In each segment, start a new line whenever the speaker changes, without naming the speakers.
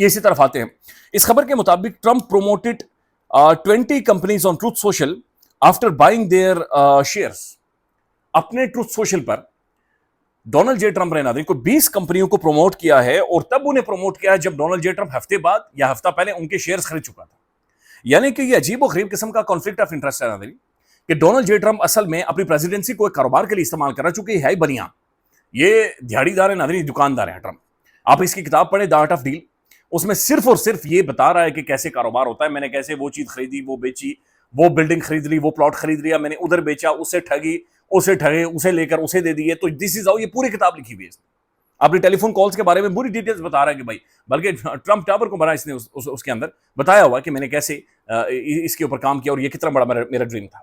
یہ اسی طرف آتے ہیں. اس خبر کے مطابق Trump promoted 20 companies on Truth Social after buying their shares. اپنے ٹروتھ سوشل پر ڈونلڈ جے ٹرمپ نے ناظرین کو 20 کمپنیوں کو پروموٹ کیا ہے, اور تب انہیں پروموٹ کیا ہے جب ڈونلڈ جے ٹرمپ ہفتے بعد یا ہفتہ پہلے ان کے شیئرز خرید چکا تھا. یعنی کہ یہ عجیب و غریب قسم کا کانفلکٹ آف انٹرسٹ ہے ناظرین کہ ڈونلڈ جے ٹرمپ اصل میں اپنی پریزیڈنسی کو ایک کاروبار کے لیے استعمال کر رہا, چونکہ یہ ہے ہی بنیاں, یہ دیہڑی دار ہے ناظرین, دکاندار ہیں ٹرمپ. آپ اس کی کتاب پڑھیں, دی آرٹ آف ڈیل, اس میں صرف اور صرف یہ بتا رہا ہے کہ کیسے کاروبار ہوتا ہے, میں نے کیسے وہ چیز خریدی, وہ بیچی, وہ بلڈنگ خرید لی, وہ پلاٹ خرید لیا, میں نے ادھر بیچا, اسے ٹھگی, اسے ٹھگے, اسے لے کر اسے دے دیے. تو دس از ہاؤ, یہ پوری کتاب لکھی ہوئی ہے. اپنی ٹیلی فون کالز کے بارے میں پوری ڈیٹیلز بتا رہا ہے کہ بھائی, بلکہ ٹرمپ ٹاور کو بنا اس نے اس کے اندر بتایا ہوا کہ میں نے کیسے اس کے اوپر کام کیا اور یہ کتنا بڑا میرا ڈریم تھا.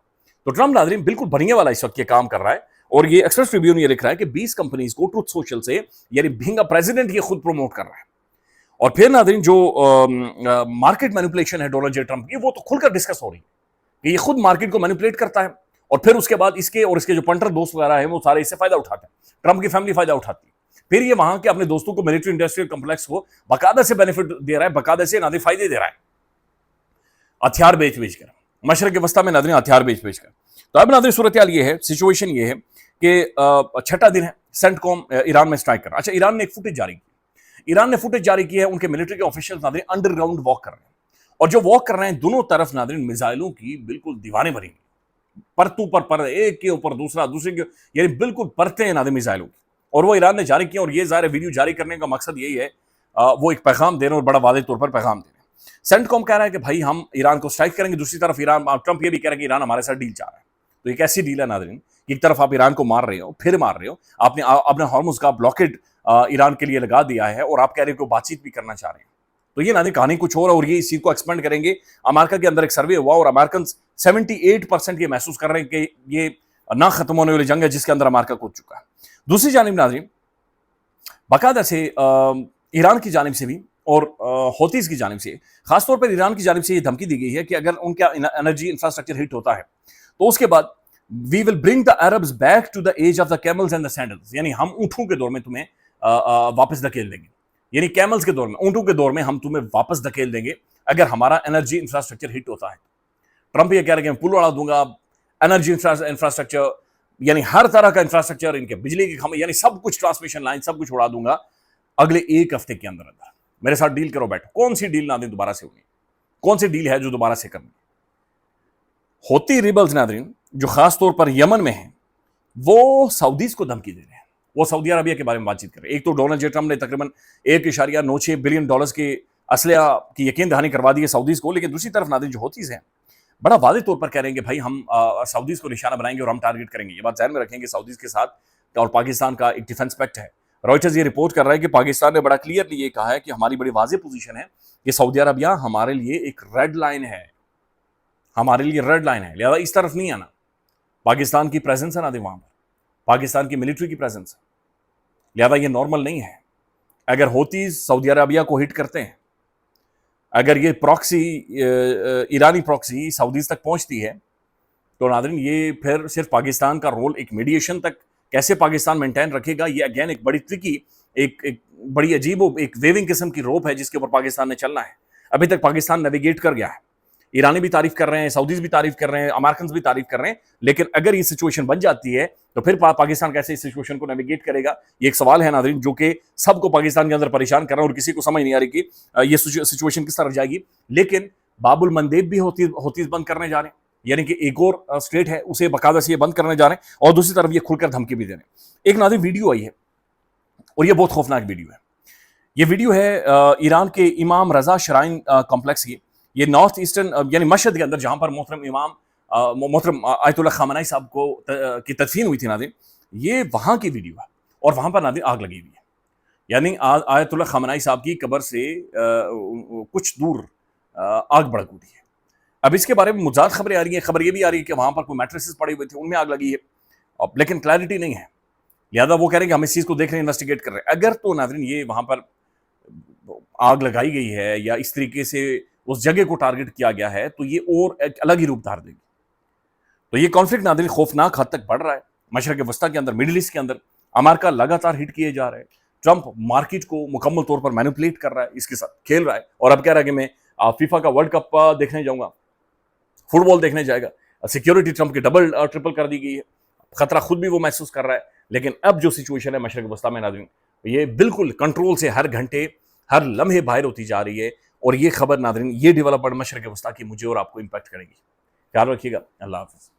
تو ٹرمپ ناظرین بالکل بنیے والا اس وقت یہ کام کر رہا ہے, اور یہ ایکسپریس ٹریبیون یہ لکھ رہا ہے کہ 20 کمپنیز کو ٹروتھ سوشل سے, یعنی بینگ اے پریزیڈنٹ, یہ خود پروموٹ کر رہا ہے. اور پھر ناظرین جو مارکیٹ مینیپولیشن ہے ڈونلڈ جے ٹرمپ کی, وہ تو کھل کر ڈسکس ہو رہی ہے کہ یہ خود مارکیٹ کو مینیپولیٹ کرتا ہے, اور پھر اس کے بعد اس کے اور اس کے جو پنٹر دوست وغیرہ ہیں وہ سارے اس سے فائدہ اٹھاتے ہیں, ٹرمپ کی فیملی فائدہ اٹھاتی ہے. پھر یہ وہاں کے اپنے دوستوں کو ملٹری انڈسٹریل کمپلیکس کو باقاعدہ سے بینیفٹ دے رہا ہے, باقاعدہ سے ناظرین فائدے دے رہا ہے, ہتھیار بیچ کر, مشرق وسطیٰ میں ناظرین ہتھیار بیچ کر. تو اب ناظرین صورتحال یہ ہے, سچویشن یہ ہے کہ 6واں دن ہے سینٹ کوم ایران میں اسٹرائک کر رہا. اچھا, ایران نے ایک فوٹیج جاری کی, فوٹیج کی ہے, ان کے ملٹری کے آفیشیلز ناظرین انڈر گراؤنڈ واک کر رہے ہیں, اور جو واک کر رہے ہیں دونوں طرف ناظرین میزائلوں کی بالکل دیوانے بھری ہیں, پرتوں پر ایک کے اوپر دوسرا, دوسرے کے, یعنی بالکل پرتے ہیں ناظرین میزائلوں کی, اور وہ ایران نے جاری کیا. اور یہ ظاہر ویڈیو جاری کرنے کا مقصد یہی ہے, وہ ایک پیغام دے رہے ہیں, اور بڑا واضح طور پر پیغام دے رہے ہیں. سینٹ کوم کہہ رہا ہے کہ بھائی ہم ایران کو اسٹرائک کریں گے, دوسری طرف ایران, ٹرمپ یہ بھی کہہ رہا ہے کہ ایران ہمارے ساتھ ڈیل چاہ رہا ہے. تو ایک ایسی ڈیل ہے ناظرین, ایک طرف آپ ایران کو مار رہے ہو, پھر مار رہے ہو, آپ نے اپنے ہارمز کا بلاکیڈ ایران کے لیے لگا دیا ہے, اور آپ کہہ رہے ہو کہ بات چیت بھی کرنا چاہ رہے ہیں. تو یہ ناظرین کہانی کچھ اور ہے, اور یہ اس چیز کو ایکسپینڈ کریں گے. امریکہ کے اندر ایک سروے ہوا, اور امریکنز 78% یہ محسوس کر رہے ہیں کہ یہ نہ ختم ہونے والی جنگ ہے جس کے اندر امریکہ کود چکا ہے. دوسری جانب ناظرین باقاعدہ سے ایران کی جانب سے بھی اور ہوتیز کی جانب سے, خاص طور پر ایران کی جانب سے یہ دھمکی دی گئی ہے کہ اگر ان کا انرجی انفراسٹرکچر ہٹ ہوتا ہے تو اس کے بعد we will bring the Arabs back to the age of the camels and the sandals, یعنی ہم اونٹوں کے دور میں تمہیں واپس دھکیل دیں گے, یعنی کیملز کے دور میں, اونٹوں کے دور میں ہم تمہیں واپس دھکیل دیں گے اگر ہمارا انرجی انفراسٹرکچر ہٹ ہوتا ہے. ٹرمپ یہ کہہ رہے ہیں کہ میں پل اڑا دوں گا, انرجی انفراسٹرکچر, یعنی ہر طرح کا انفراسٹرکچر, ان کے بجلی کے کھمبے, یعنی سب کچھ, ٹرانسمیشن لائن, سب کچھ اڑا دوں گا اگلے 1 ہفتے کے اندر. میرے ساتھ ڈیل کرو, بیٹھو. کون سی ڈیل ناظرین دوبارہ سے ہونی, کون سی ڈیل ہے جو دوبارہ سے کرنی؟ ہوتی ریبلز ناظرین جو خاص طور پر یمن میں ہیں, وہ سعودیز کو دھمکی دے رہے ہیں, وہ سعودی عربیہ کے بارے میں بات چیت کر رہے ہیں. ایک تو ڈونلڈ جے ٹرمپ نے تقریباً $1.96 بلین کے اسلحہ کی یقین دہانی کروا دی ہے سعودیز کو, لیکن دوسری طرف ناظرین جو ہوتیز ہیں بڑا واضح طور پر کہہ رہے ہیں کہ بھائی ہم سعودیز کو نشانہ بنائیں گے اور ہم ٹارگٹ کریں گے. یہ بات ذہن میں رکھیں کہ سعودیز کے ساتھ اور پاکستان کا ایک ڈیفنس پیکٹ ہے. رائٹرز یہ رپورٹ کر رہا ہے کہ پاکستان نے بڑا کلیئرلی یہ کہا ہے کہ ہماری بڑی واضح پوزیشن ہے کہ سعودی عربیہ ہمارے لیے ایک ریڈ لائن ہے, ہمارے لیے ریڈ لائن ہے, لہذا اس طرف نہیں آنا. پاکستان کی پریزنس ہے نا وہاں پر, پاکستان کی ملٹری کی پریزنس ہے, لہذا یہ نارمل نہیں ہے. اگر ہوتیز سعودی عربیہ کو ہٹ کرتے ہیں, اگر یہ پراکسی ایرانی پراکسی سعودیز تک پہنچتی ہے, تو ناظرین یہ پھر صرف پاکستان کا رول ایک میڈیشن تک کیسے پاکستان مینٹین رکھے گا, یہ اگین ایک بڑی ٹرکی, ایک بڑی عجیب و ایک ویونگ قسم کی روپ ہے جس کے اوپر پاکستان نے چلنا ہے. ابھی تک پاکستان نیویگیٹ کر گیا ہے, ایرانی بھی تعریف کر رہے ہیں, سعودیز بھی تعریف کر رہے ہیں, امریکنز بھی تعریف کر رہے ہیں, لیکن اگر یہ سچویشن بن جاتی ہے تو پھر پاکستان کیسے اس سچویشن کو نیویگیٹ کرے گا, یہ ایک سوال ہے ناظرین جو کہ سب کو پاکستان کے اندر پریشان کر رہا ہے, اور کسی کو سمجھ نہیں آ رہی کہ یہ سچویشن کس طرف جائے گی. لیکن باب المندیب بھی ہوتیز بند کرنے جا رہے ہیں, یعنی کہ ایک اور اسٹیٹ ہے اسے باقاعدہ سے یہ بند کرنے جا رہے ہیں, اور دوسری طرف یہ کھل کر دھمکی بھی دے رہے ہیں. ایک ناظرین ویڈیو آئی ہے, اور یہ بہت خوفناک ویڈیو ہے. یہ ویڈیو ہے ایران کے امام رضا شرائن کمپلیکس کی, یہ نارتھ ایسٹرن یعنی مشہد کے اندر جہاں پر محترم آیت اللہ خامنائی صاحب کو کی تدفین ہوئی تھی ناظرین, یہ وہاں کی ویڈیو ہے, اور وہاں پر ناظرین آگ لگی ہوئی ہے. یعنی آیت اللہ خامنائی صاحب کی قبر سے کچھ دور آگ بھڑک اٹھی ہے. اب اس کے بارے میں مزاد خبریں آ رہی ہیں, خبر یہ بھی آ رہی ہے کہ وہاں پر کوئی میٹریسز پڑے ہوئے تھے, ان میں آگ لگی ہے, لیکن کلیئرٹی نہیں ہے. لہذا وہ کہہ رہے ہیں کہ ہم اس چیز کو دیکھ رہے ہیں, انویسٹیگیٹ کر رہے ہیں. اگر تو ناظرین یہ وہاں پر آگ لگائی گئی ہے یا اس طریقے سے اس جگہ کو ٹارگٹ کیا گیا ہے, تو یہ اور ایک الگ ہی روپ دھار دے گی. تو یہ کانفلکٹ ناظرین خوفناک حد تک بڑھ رہا ہے مشرق وسطیٰ کے اندر, مڈل ایسٹ کے اندر. امریکہ لگاتار ہٹ کیے جا رہے ہیں, ٹرمپ مارکیٹ کو مکمل طور پر مینپولیٹ کر رہا ہے، اس کے ساتھ کھیل رہا ہے، اور اب کہہ رہا ہے کہ میں فیفا کا ورلڈ کپ دیکھنے جاؤں گا، فٹ بال دیکھنے جائے گا. سیکیورٹی ٹرمپ کی ڈبل ٹرپل کر دی گئی ہے، خطرہ خود بھی وہ محسوس کر رہا ہے. لیکن اب جو سچویشن ہے مشرق وسطیٰ میں ناظرین، یہ بالکل کنٹرول سے ہر گھنٹے ہر لمحے باہر ہوتی جا رہی ہے، اور یہ خبر ناظرین، یہ ڈیولپمنٹ مشرق وسطیٰ کی مجھے اور آپ کو امپیکٹ کرے گی. خیال رکھیے گا. اللہ حافظ.